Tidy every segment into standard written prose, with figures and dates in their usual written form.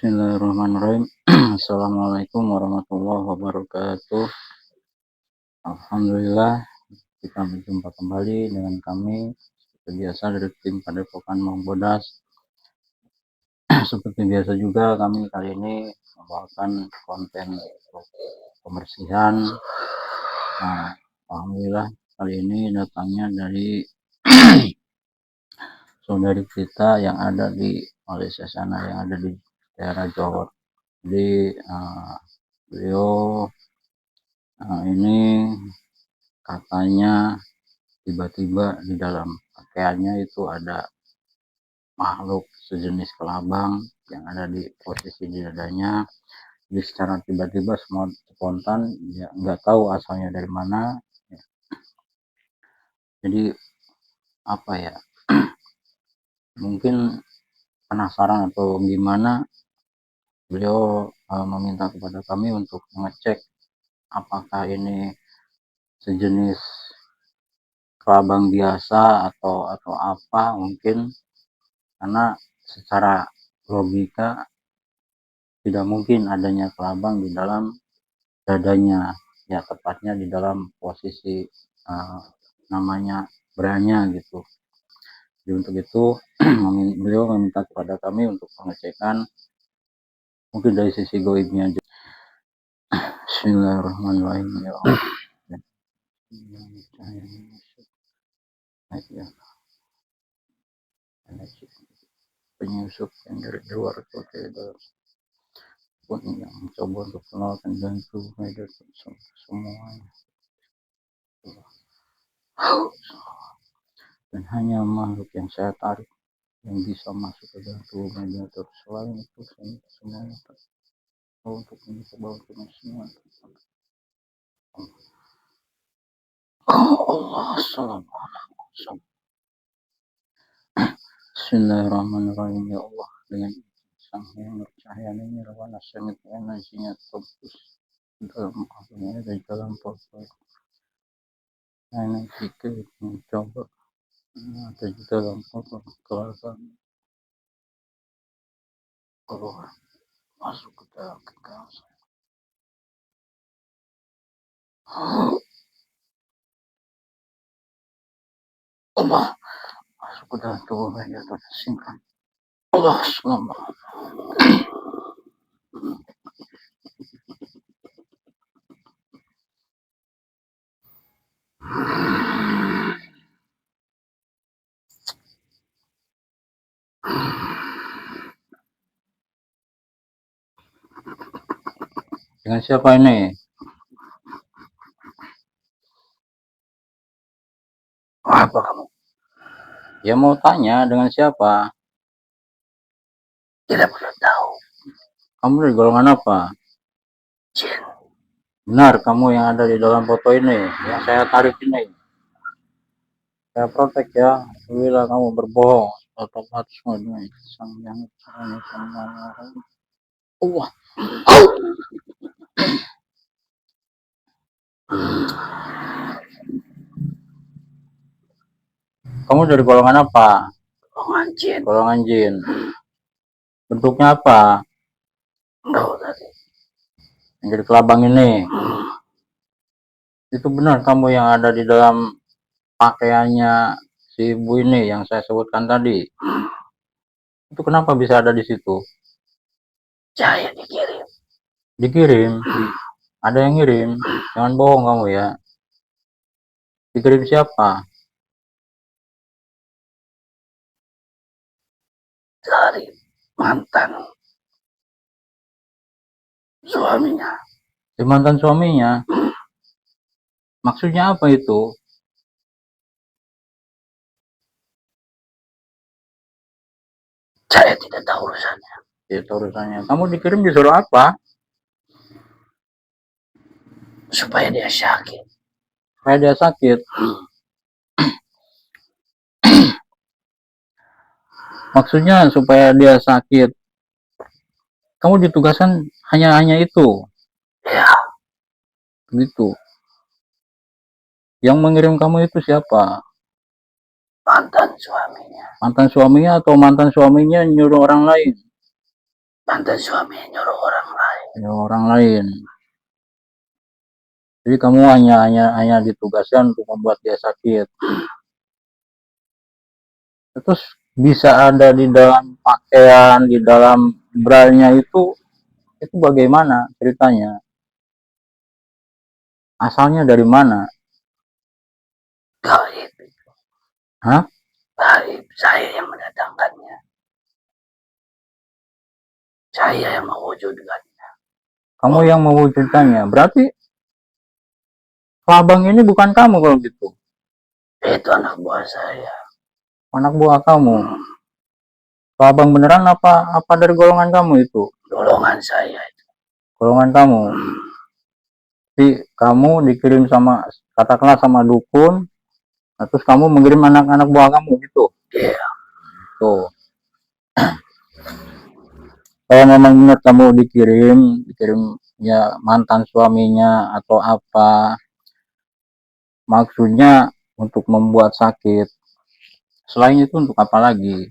Bismillahirrahmanirrahim. Assalamualaikum warahmatullahi wabarakatuh. Alhamdulillah, kita berjumpa kembali dengan kami seperti biasa dari tim Padepokan Mangbodas. Seperti biasa juga kami kali ini membawakan konten pembersihan. Nah, alhamdulillah kali ini datangnya dari saudari kita yang ada di Malaysia sana, yang ada di daerah Johor. Jadi beliau ini katanya tiba-tiba di dalam pakaiannya itu ada makhluk sejenis kelabang yang ada di posisi di dadanya. Jadi secara tiba-tiba semua spontan, ya nggak tahu asalnya dari mana. Jadi apa ya, mungkin penasaran atau gimana, beliau meminta kepada kami untuk mengecek apakah ini sejenis kelabang biasa atau apa mungkin, karena secara logika tidak mungkin adanya kelabang di dalam dadanya, ya tepatnya di dalam posisi namanya beranya gitu. Jadi untuk itu beliau meminta kepada kami untuk pengecekan mungkin dari sisi goibnya aja. Bismillahirrahmanirrahim. Ya Allah. Penyusup yang dari luar kota pun yang mencoba untuk melakukan bantu semuanya, dan hanya makhluk yang saya tarik yang bisa masuk ke dalam tubuh mediator. Selain itu semuanya untuk mencoba untuk semua. Allah Assalamualaikum. Bismillahirrahmanirrahim. Ya Allah, dengan sang yang bercahaya ini rawana semit energinya fokus dalam akhirnya dari dalam portal energi ke mencoba ada di dalam portal kelihatan keluar masuk ke dalam kekerasan. Allah masuk ke dalam tubuh mediator, simpan. Allah selamat. Dengan siapa ini? Apa kamu? Ya mau tanya dengan siapa? Tidak perlu tahu. Kamu dari golongan apa? Jin. Benar, kamu yang ada di dalam foto ini, yang saya tarik ini. Saya protek ya. Bila kamu berbohong, otomatis semua sang yang Allah. Kamu dari golongan apa? Golongan jin. Golongan jin. Bentuknya apa? Tahu tadi. Yang jadi kelabang ini. Itu benar kamu yang ada di dalam pakaiannya si ibu ini yang saya sebutkan tadi. Itu kenapa bisa ada di situ? Saya dikirim. Dikirim? Ada yang ngirim? Jangan bohong kamu ya. Dikirim siapa? Dari mantan suaminya. Dari mantan suaminya? Maksudnya apa itu? Saya tidak tahu urusannya. Tidak tahu urusannya. Kamu dikirim disuruh apa? Supaya dia sakit. Supaya dia sakit? Maksudnya supaya dia sakit. Kamu ditugaskan hanya itu? Ya. Begitu. Yang mengirim kamu itu siapa? Mantan suaminya. Mantan suaminya atau mantan suaminya nyuruh orang lain? Mantan suami nyuruh orang lain. Nyuruh orang lain. Jadi kamu hanya ditugaskan untuk membuat dia sakit. Terus bisa ada di dalam pakaian, di dalam bralnya itu bagaimana ceritanya? Asalnya dari mana? Gaib. Hah? Gaib, saya yang mendatangkannya. Saya yang mewujudkannya. Kamu yang mewujudkannya. Berarti Labang ini bukan kamu kalau gitu. Itu anak buah saya. Anak buah kamu. Labang beneran apa dari golongan kamu itu? Golongan saya itu. Golongan kamu. Jadi kamu dikirim sama katakanlah sama dukun, terus kamu mengirim anak-anak buah kamu gitu. Iya. Yeah. Tuh. Kalau memang benar kamu dikirim ya mantan suaminya atau apa, maksudnya untuk membuat sakit. Selain itu untuk apa lagi?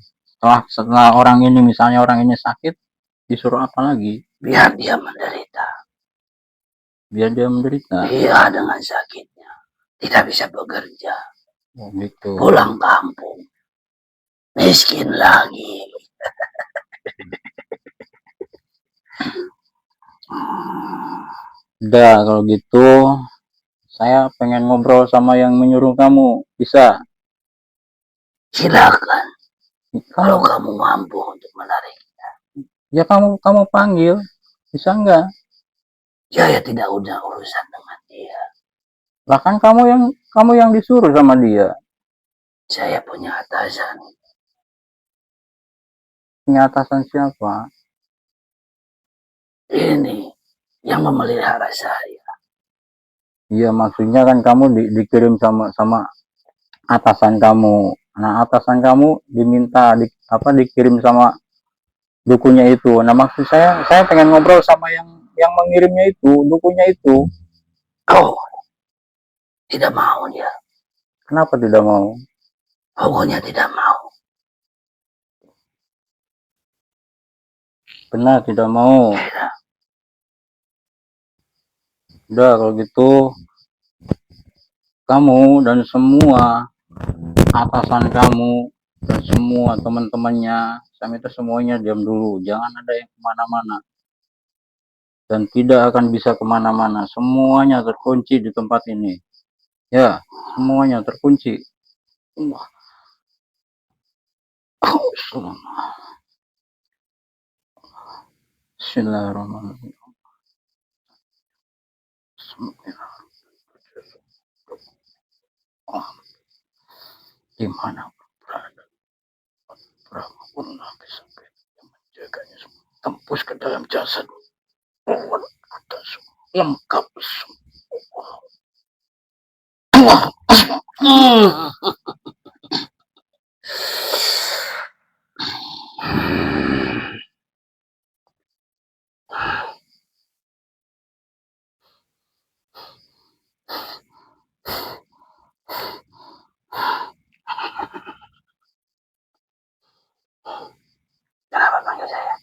Setelah orang ini misalnya orang ini sakit, disuruh apa lagi? Biar dia menderita. Biar dia menderita. Iya, dengan sakitnya. Tidak bisa bekerja. Oh, gitu. Pulang kampung. Miskin lagi. Udah kalau gitu saya pengen ngobrol sama yang menyuruh kamu, bisa? Silakan. Kalau kamu mampu untuk menariknya. Ya kamu panggil, bisa enggak? Saya tidak udah urusan dengan dia. Bahkan kamu yang disuruh sama dia. Saya punya atasan. Punya atasan siapa? Ini yang memelihara saya. Iya, maksudnya kan kamu dikirim sama atasan kamu. Nah, atasan kamu diminta dikirim sama dukunnya itu. Nah, maksud saya pengen ngobrol sama yang mengirimnya itu, dukunnya itu. Oh, tidak mau dia. Kenapa tidak mau? Pokoknya tidak mau. Benar, tidak mau. Tidak. Udah kalau gitu kamu dan semua atasan kamu dan semua teman-temannya, saya minta semuanya diam dulu, jangan ada yang kemana-mana dan tidak akan bisa kemana-mana, semuanya terkunci di tempat ini ya, semuanya terkunci. Bismillahirrahmanirrahim. Di mana berada Prabu Purna bisa menjaganya semua, tembus ke dalam jasad, atas lengkap semua. Kenapa panggil saya?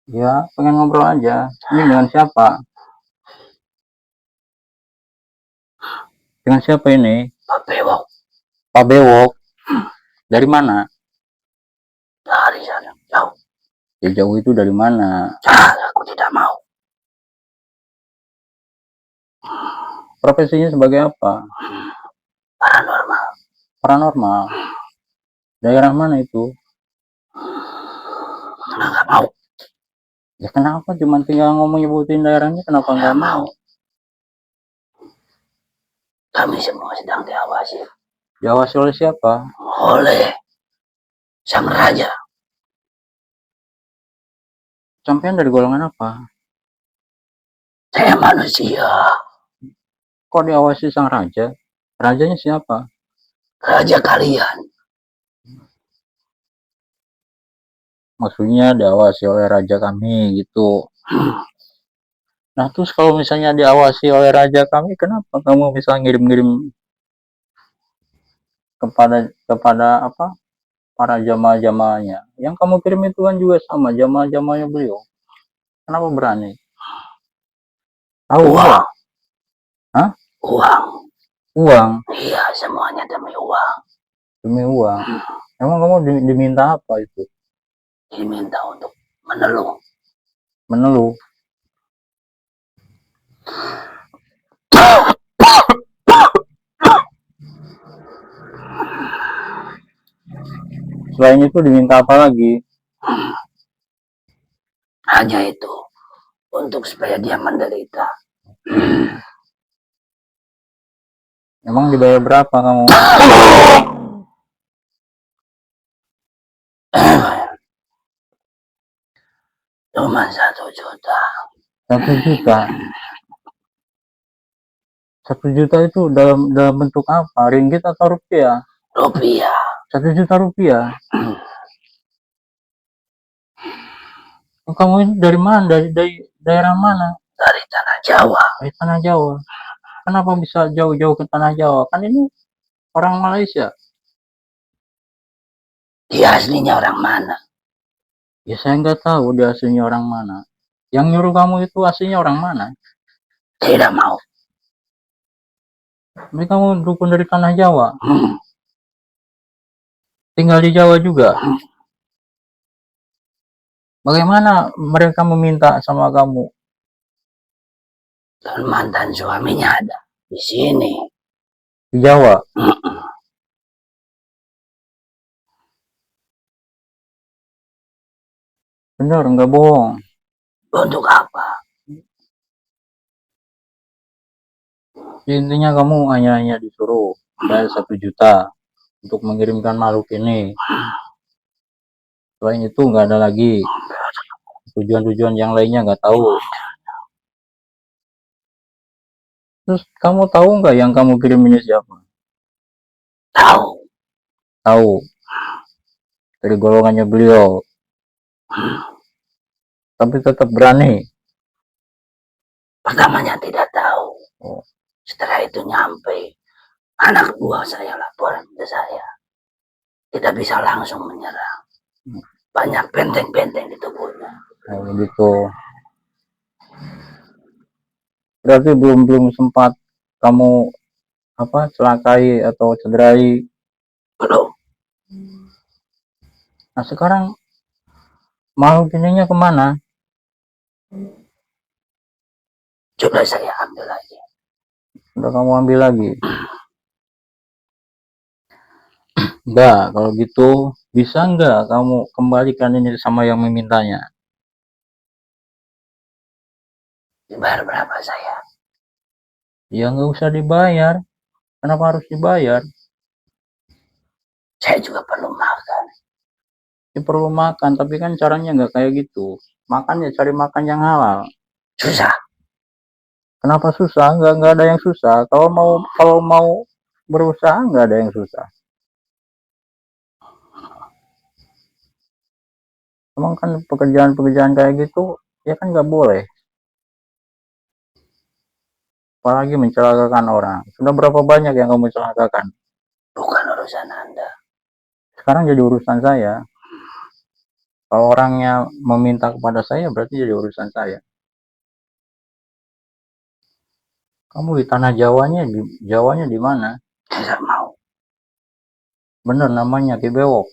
Ya, pengen ngobrol aja. Ini dengan siapa? Dengan siapa ini? Pak Bewok. Pak Bewok. Dari mana? Dari sana, jauh. Ya jauh itu dari mana? Aku tidak mau. Profesinya sebagai apa? Paranormal. Paranormal. Daerah mana itu? Nggak mau. Ya kenapa? Cuma tinggal ngomong nyebutin daerahnya, kenapa nggak mau? Kami semua sedang diawasi. Diawasi oleh siapa? Oleh sang raja. Sampean dari golongan apa? Saya manusia. Kok diawasi sang raja? Rajanya siapa? Raja kalian. Maksudnya diawasi oleh raja kami gitu. Nah terus kalau misalnya diawasi oleh raja kami, kenapa kamu bisa ngirim-ngirim kepada apa? para jamaah-jamaahnya. Yang kamu kirim itu kan juga sama jamaah-jamaahnya beliau. Kenapa berani? Tahu Uang. nggak? Hah? Uang. Uang? Iya, semuanya demi uang. Demi uang? Emang kamu diminta apa itu? Diminta untuk meneluh. Meneluh? Selain itu diminta apa lagi? Hanya itu, untuk supaya dia menderita. Emang dibayar berapa kamu? Cuma 1 juta. 1 juta? 1 juta itu dalam bentuk apa? Ringgit atau rupiah? Rupiah. 1 juta rupiah? Kamu ini dari mana? Dari daerah mana? Dari tanah Jawa. Dari tanah Jawa. Kenapa bisa jauh-jauh ke tanah Jawa? Kan ini orang Malaysia. Dia aslinya orang mana? Ya saya nggak tahu dia aslinya orang mana. Yang nyuruh kamu itu aslinya orang mana? Tidak mau. Tapi kamu dukun dari tanah Jawa. Tinggal di Jawa juga. Bagaimana mereka meminta sama kamu? Dan mantan suaminya ada di sini. Di Jawa? Bener, nggak bohong. Untuk apa? Intinya kamu hanya disuruh bayar 1 juta untuk mengirimkan makhluk ini. Selain itu nggak ada lagi. Tujuan-tujuan yang lainnya nggak tahu. Terus kamu tahu nggak yang kamu kirim ini siapa? Tahu. Tahu. Dari golongannya beliau. Tapi tetap berani. Pertamanya tidak tahu. Setelah itu nyampe, anak buah saya laporan ke saya. Tidak bisa langsung menyerang. Banyak benteng-benteng di tubuhnya. Oh, gitu. Berarti belum sempat kamu celakai atau cederai? Belum. Nah sekarang makhluk ininya kemana? Sudah saya ambil lagi. Udah kamu ambil lagi? Enggak, kalau gitu bisa enggak kamu kembalikan ini sama yang memintanya? Dibayar berapa saya? Ya nggak usah dibayar. Kenapa harus dibayar? Saya juga perlu makan. Ya perlu makan, tapi kan caranya nggak kayak gitu. Makan ya cari makan yang halal. Susah. Kenapa susah? Nggak ada yang susah. Kalau mau berusaha nggak ada yang susah. Emang kan pekerjaan-pekerjaan kayak gitu ya kan nggak boleh. Apalagi mencelakakan orang. Sudah berapa banyak yang kamu celakakan? Bukan urusan Anda. Sekarang jadi urusan saya. Kalau orangnya meminta kepada saya berarti jadi urusan saya. Kamu di tanah Jawanya di mana? Tidak mau. Bener namanya Ki Bewok.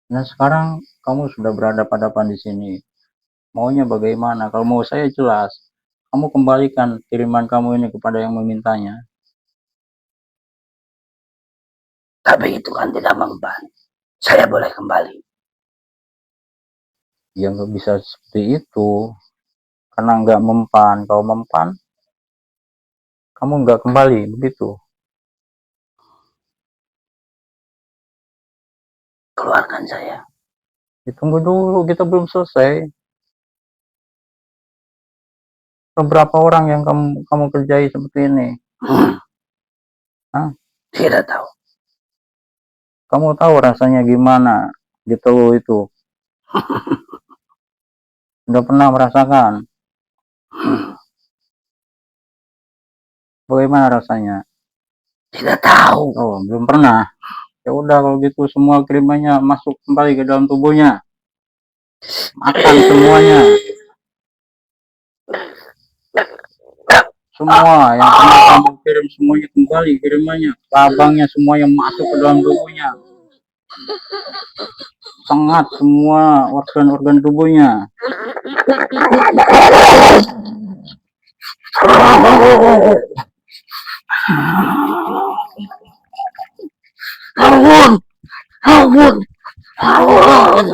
Nah sekarang kamu sudah berhadapan-hadapan di sini. Maunya bagaimana? Kalau mau saya jelas. Kamu kembalikan kiriman kamu ini kepada yang memintanya. Tapi itu kan tidak mempan. Saya boleh kembali. Ya nggak bisa seperti itu. Karena nggak mempan. Kalau mempan, kamu nggak kembali begitu. Keluarkan saya. Tunggu dulu, kita belum selesai. Beberapa orang yang kamu kerjai seperti ini? Hah? Tidak tahu. Kamu tahu rasanya gimana diteluh itu? Udah pernah merasakan? Bagaimana rasanya? Tidak tahu. Oh, belum pernah. Ya udah kalau gitu semua kirimannya masuk kembali ke dalam tubuhnya. Makan semuanya. Semua yang pernah kamu kirim semuanya kembali kirimannya. Labangnya semua yang masuk ke dalam tubuhnya. Sengat semua organ-organ tubuhnya. Ampun, ampun, ampun,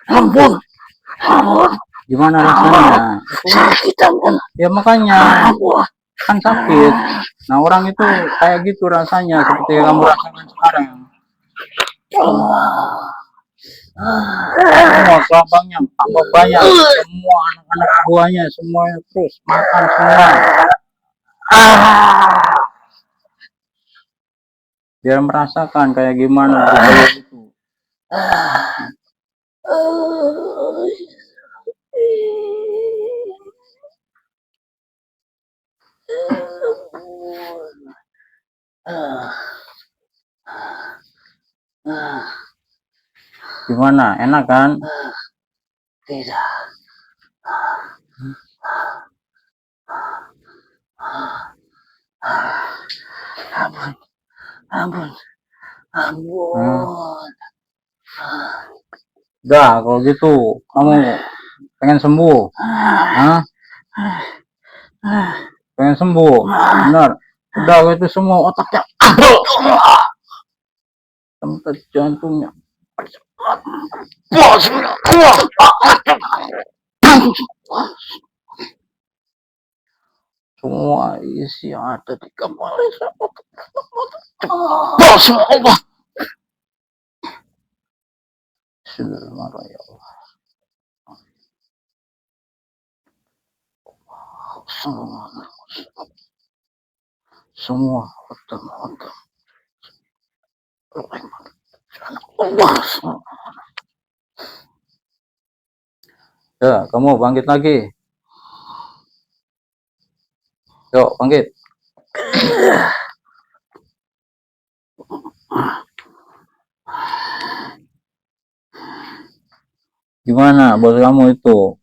ampun, ampun. Gimana rasanya? Sakit ampun. Ya makanya Ampun. kan sakit. Nah orang itu kayak gitu rasanya seperti yang kamu rasakan sekarang. Semua kelabangnya tambah banyak, semua anak-anak buahnya semuanya terus makan semua. Biar merasakan kayak gimana budaya itu. Gimana? Enak kan? Tidak. Ampun, ampun, ampun. Udah kalau gitu kamu pengen sembuh, hah? Pengen sembuh, benar? Udah itu semua otaknya, tempat jantungnya, semua isi yang ada di kepala Allah. Bismillahirrahmanirrahim. Ya Allah. Semua otak Allah. Ya, kamu bangkit lagi. Yuk, bangkit. Gimana bos kamu itu?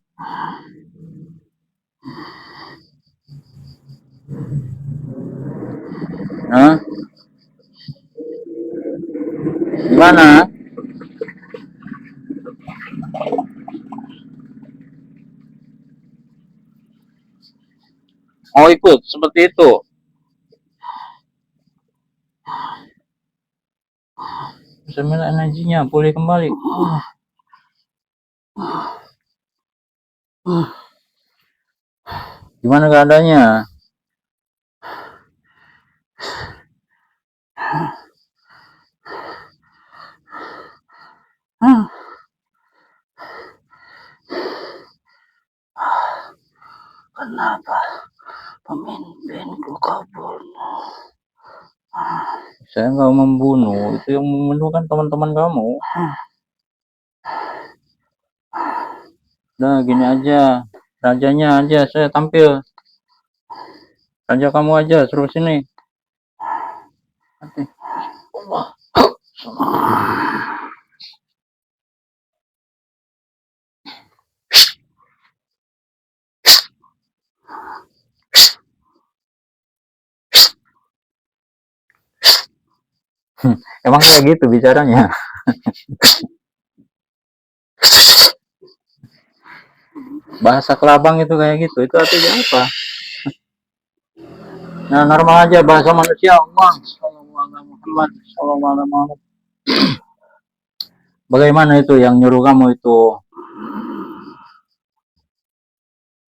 Hah? Gimana? Mau ikut seperti itu? Bismillah, energinya pulih kembali. Gimana keadaannya? Kenapa pemimpinku kau bunuh? Saya nggak membunuh, itu yang membunuh kan teman-teman kamu. Nah gini aja, rajanya aja saya tampil. Raja kamu aja suruh sini. Allah. Emang kayak gitu bicaranya? Bahasa kelabang itu kayak gitu, itu artinya apa? Nah normal aja bahasa manusia. Allah, Muhammad, Muhammad. Bagaimana itu yang nyuruh kamu itu?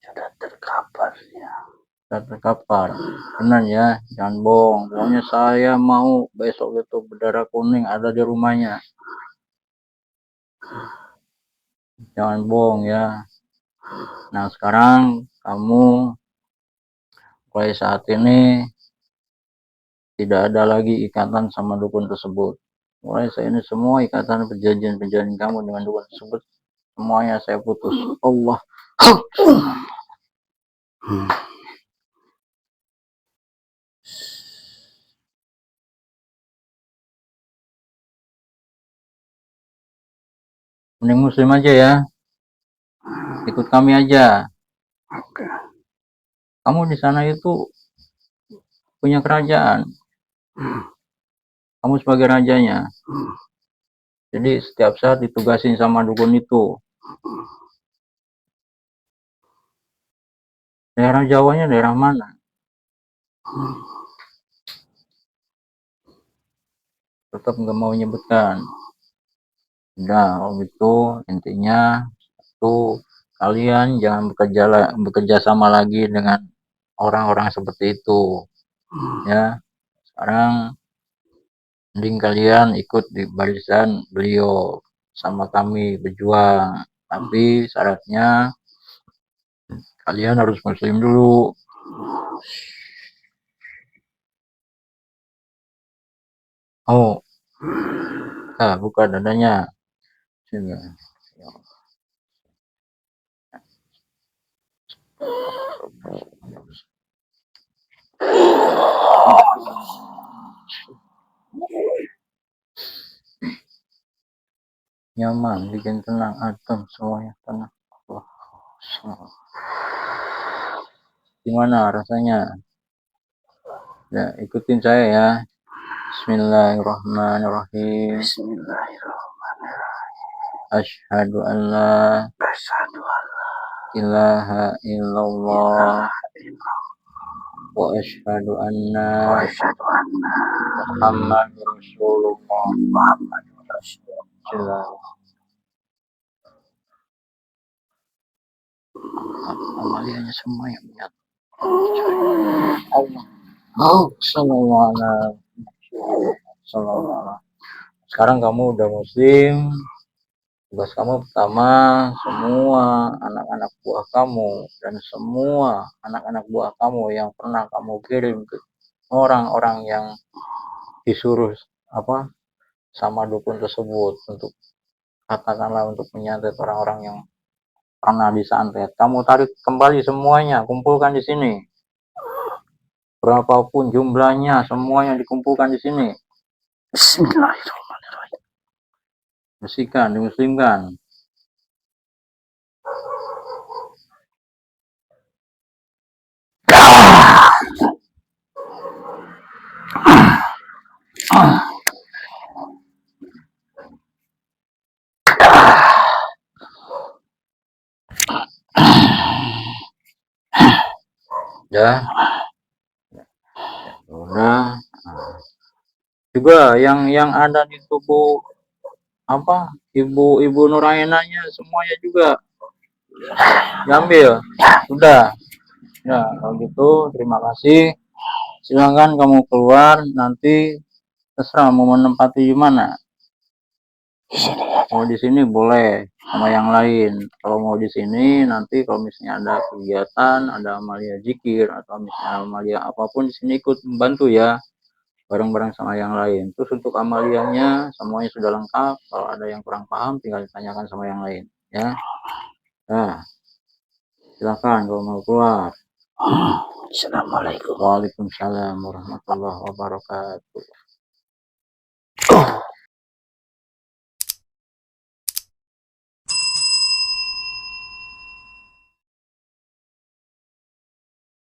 Sudah terkapar ya. Sudah terkapar. Benar ya, jangan bohong. Pokoknya saya mau besok itu berdarah kuning ada di rumahnya. Jangan bohong ya. Nah sekarang kamu mulai saat ini tidak ada lagi ikatan sama dukun tersebut. Mulai saat ini semua ikatan perjanjian kamu dengan dukun tersebut semuanya saya putus. Allah. mending muslim aja ya, ikut kami aja. Oke. Kamu di sana itu punya kerajaan, kamu sebagai rajanya. Jadi setiap saat ditugasin sama dukun itu. Daerah Jawanya daerah mana? Tetap nggak mau nyebutkan. Udah, kalau gitu intinya tuh kalian jangan bekerja sama lagi dengan orang-orang seperti itu. Ya, sekarang mending kalian ikut di barisan beliau sama kami berjuang. Tapi syaratnya kalian harus muslim dulu. Oh, buka dadanya. Sini. Nyaman, bikin tenang, adem, semuanya tenang. Gimana rasanya? Ya, ikutin saya ya. Bismillahirrahmanirrahim. Asyhadu an la ilaha illallah wa asyhadu anna Muhammadur Rasulullah. Amaliannya semua yang menyatu. Allah. Sallallahu. Sekarang kamu udah muslim. Tugas kamu pertama, semua anak-anak buah kamu dan semua anak-anak buah kamu yang pernah kamu kirim ke orang-orang yang disuruh sama dukun tersebut untuk katakanlah untuk menyantet orang-orang yang pernah disantet, kamu tarik kembali semuanya, kumpulkan di sini. Berapapun jumlahnya, semuanya dikumpulkan di sini. Bismillahirrahmanirrahim. Bersihkan, dimuslimkan. Ya. Udah. Juga yang ada di tubuh ibu Nurainanya semuanya juga diambil. Sudah. Ya, kalau gitu terima kasih. Silakan kamu keluar, nanti terserah mau menempati di mana. Di sini ya. Mau di sini boleh sama yang lain. Kalau mau di sini nanti kalau misalnya ada kegiatan, ada amalia zikir atau misalnya amalia apapun di sini ikut membantu ya. Bareng-bareng sama yang lain. Terus untuk amaliannya semuanya sudah lengkap. Kalau ada yang kurang paham tinggal ditanyakan sama yang lain ya. Nah, silakan kalau mau keluar. Assalamualaikum. Waalaikumsalam warahmatullahi wabarakatuh.